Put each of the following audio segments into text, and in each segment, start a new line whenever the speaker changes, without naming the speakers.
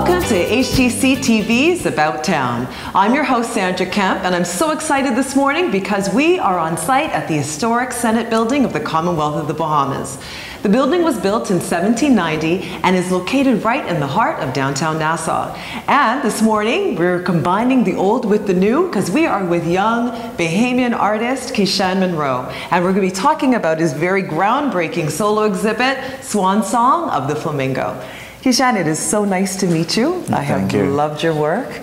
Welcome to HGCTV's About Town. I'm your host, Sandra Kemp, and I'm so excited this morning because we are on site at the historic Senate Building of the Commonwealth of the Bahamas. The building was built in 1790 and is located right in the heart of downtown Nassau. And this morning, we're combining the old with the new because we are with young Bahamian artist Kishan Munroe. And we're going to be talking about his very groundbreaking solo exhibit, Swan Song of the Flamingo. Kishan, it is so nice to meet you. I have loved your work.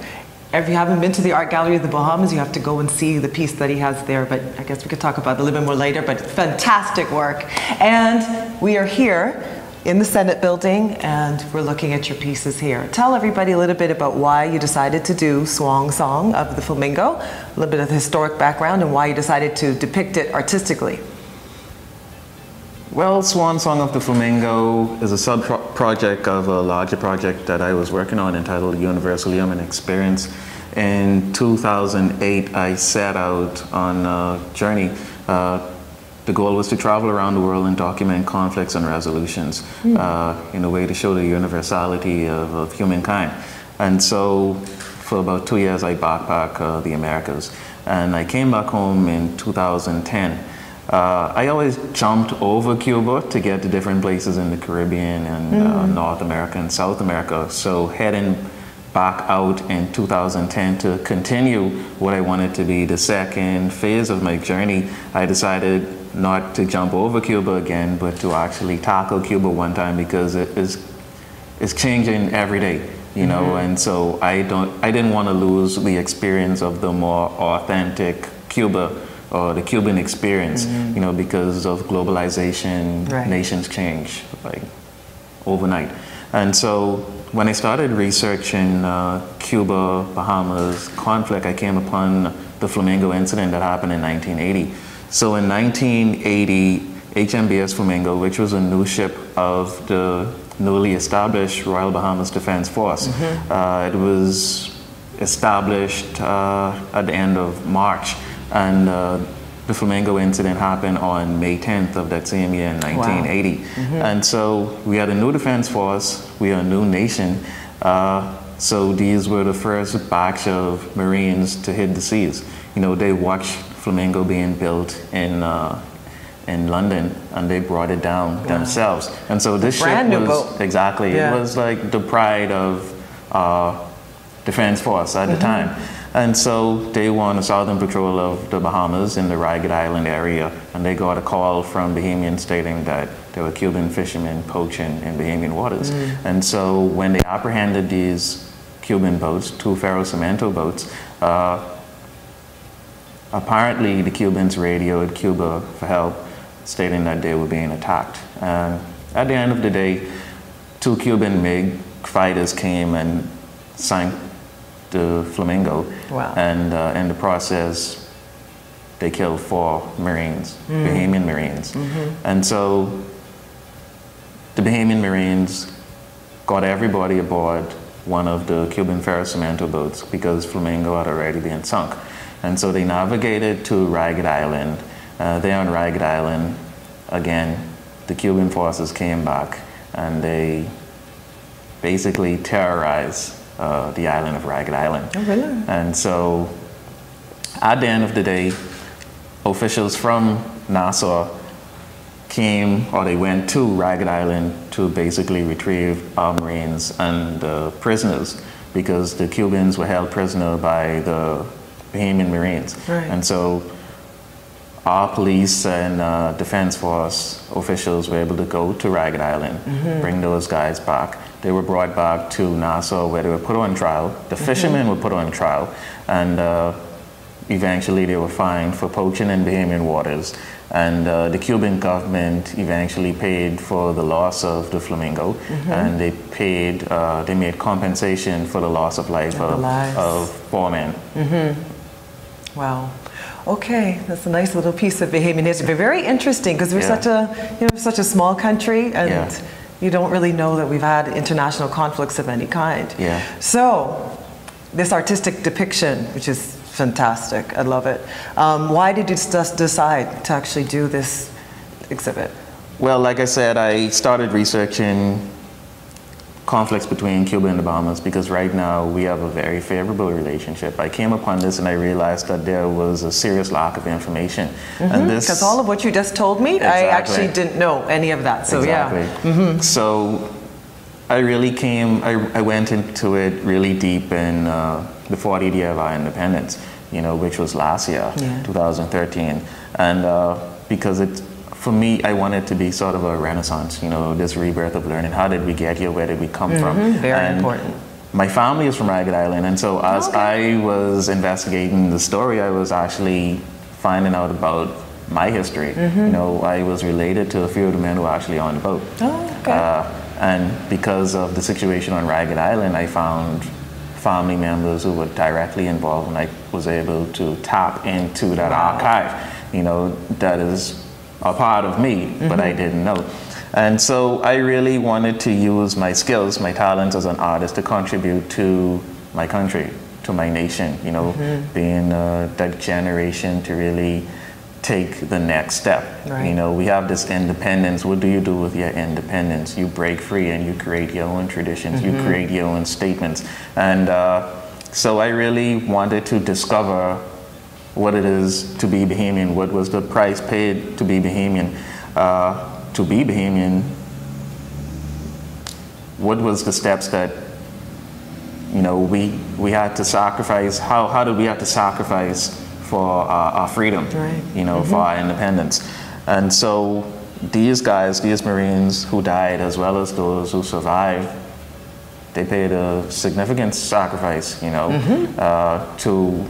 If you haven't been to the Art Gallery of the Bahamas, you have to go and see the piece that he has there, but I guess we could talk about it a little bit more later, but fantastic work. And we are here in the Senate Building, and we're looking at your pieces here. Tell everybody a little bit about why you decided to do Swan Song of the Flamingo, a little bit of the historic background, and why you decided to depict it artistically.
Well, Swan Song of the Flamingo is a sub-project of a larger project that I was working on entitled Universal Human Experience. In 2008, I set out on a journey. The goal was to travel around the world and document conflicts and resolutions in a way to show the universality of humankind. And so for about 2 years, I backpacked the Americas. And I came back home in 2010. I always jumped over Cuba to get to different places in the Caribbean and North America and South America. So heading back out in 2010 to continue what I wanted to be the second phase of my journey, I decided not to jump over Cuba again, but to actually tackle Cuba one time because it's changing every day, you know. And so I didn't want to lose the experience of the more authentic Cuba, or the Cuban experience, you know, because of globalization, nations change like overnight. And so when I started researching Cuba, Bahamas conflict, I came upon the Flamingo Incident that happened in 1980. So in 1980, HMBS Flamingo, which was a new ship of the newly established Royal Bahamas Defense Force, it was established at the end of March. And the Flamingo Incident happened on May 10th of that same year in 1980. And so we had a new defense force, we are a new nation. So these were the first batch of Marines to hit the seas. You know, they watched Flamingo being built in London, and they brought it down themselves. And so this ship was, it was like the pride of defense force at the time. And so they were on the southern patrol of the Bahamas in the Ragged Island area, and they got a call from Bahamians stating that there were Cuban fishermen poaching in Bahamian waters. And so when they apprehended these Cuban boats, 2 ferro-cemento boats, apparently the Cubans radioed Cuba for help, stating that they were being attacked. And at the end of the day, 2 Cuban MiG fighters came and sank the Flamingo, and in the process, they killed 4 Marines, Bahamian Marines. And so the Bahamian Marines got everybody aboard one of the Cuban ferro-cemento boats because Flamingo had already been sunk. And so they navigated to Ragged Island. There on Ragged Island, again, the Cuban forces came back and they basically terrorized the island of Ragged Island. Oh, really? And so at the end of the day, officials from Nassau came, or they went to Ragged Island to basically retrieve our Marines and prisoners, because the Cubans were held prisoner by the Bahamian Marines. And so our police and Defense Force officials were able to go to Ragged Island, bring those guys back. They were brought back to Nassau, where they were put on trial. The fishermen were put on trial, and eventually they were fined for poaching in Bahamian waters. And the Cuban government eventually paid for the loss of the Flamingo, and they paid, they made compensation for the loss of life of 4 men.
Wow. Okay, that's a nice little piece of Bahamian history. Very interesting, because we're such a, such a small country, and you don't really know that we've had international conflicts of any kind. So, this artistic depiction, which is fantastic, I love it. Why did you just decide to actually do this exhibit?
Well, like I said, I started researching conflicts between Cuba and the Bahamas, because right now we have a very favorable relationship. I came upon this and I realized that there was a serious lack of information. And this,
because all of what you just told me,
exactly.
I actually didn't know any of that. So
exactly.
yeah.
So I really I went into it really deep in the 40th year of our independence, which was last year, 2013. And because for me, I wanted to be sort of a renaissance, this rebirth of learning. How did we get here? Where did we come from?
Very important.
My family is from Ragged Island, and so as I was investigating the story, I was actually finding out about my history. I was related to a few of the men who were actually on the boat.
Oh, okay.
And because of the situation on Ragged Island, I found family members who were directly involved, and I was able to tap into that archive, that is a part of me, but I didn't know. And so I really wanted to use my skills, my talents as an artist to contribute to my country, to my nation, being that generation to really take the next step.
Right.
We have this independence. What do you do with your independence? You break free and you create your own traditions, you create your own statements. And so I really wanted to discover what it is to be Bahamian, what was the price paid to be Bahamian. To be Bahamian, what was the steps that we had to sacrifice, how did we have to sacrifice for our freedom, for our independence. And so these guys, these Marines who died, as well as those who survived, they paid a significant sacrifice, to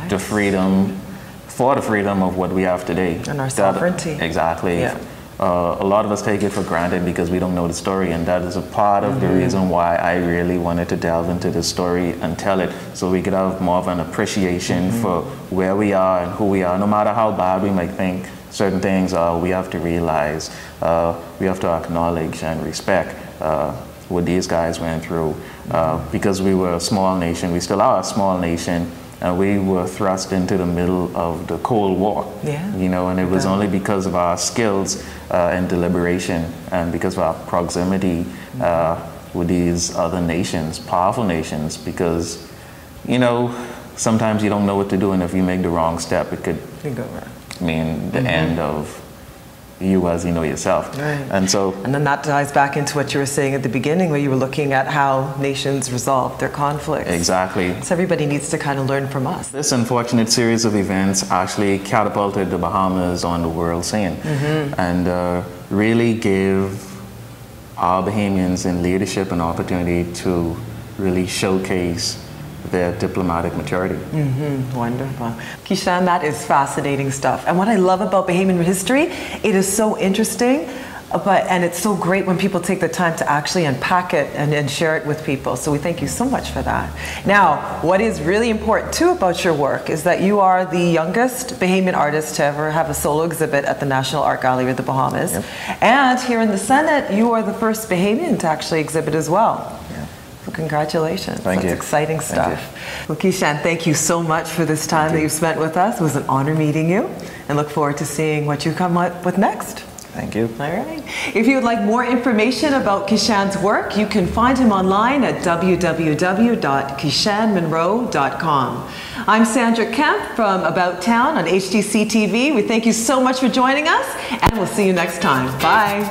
the freedom, for the freedom of what we have today.
And our sovereignty.
Exactly.
Yeah.
A lot of us take it for granted because we don't know the story, and that is a part of the reason why I really wanted to delve into the story and tell it, so we could have more of an appreciation for where we are and who we are. No matter how bad we might think certain things are, we have to realize, we have to acknowledge and respect what these guys went through, because we were a small nation. We still are a small nation. And we were thrust into the middle of the Cold War, and it was only because of our skills and deliberation, and because of our proximity with these other nations, powerful nations, because, sometimes you don't know what to do, and if you make the wrong step, it could mean the end of you as you know yourself.
Right.
And
then that ties back into what you were saying at the beginning, where you were looking at how nations resolve their conflicts.
Exactly.
So everybody needs to kind of learn from us.
This unfortunate series of events actually catapulted the Bahamas on the world scene, and really gave our Bahamians in leadership an opportunity to really showcase their diplomatic maturity.
Wonderful. Kishan, that is fascinating stuff. And what I love about Bahamian history, it is so interesting, and it's so great when people take the time to actually unpack it and share it with people. So we thank you so much for that. Now, what is really important too about your work is that you are the youngest Bahamian artist to ever have a solo exhibit at the National Art Gallery of the Bahamas. And here in the Senate, you are the first Bahamian to actually exhibit as well. So congratulations.
Thank you.
That's exciting stuff. Well, Kishan, thank you so much for this time that you've spent with us. It was an honor meeting you, and look forward to seeing what you come up with next.
Thank you.
All right. If you would like more information about Kishan's work, you can find him online at www.kishanmunroe.com. I'm Sandra Kemp from About Town on HGCTV. We thank you so much for joining us, and we'll see you next time. Bye.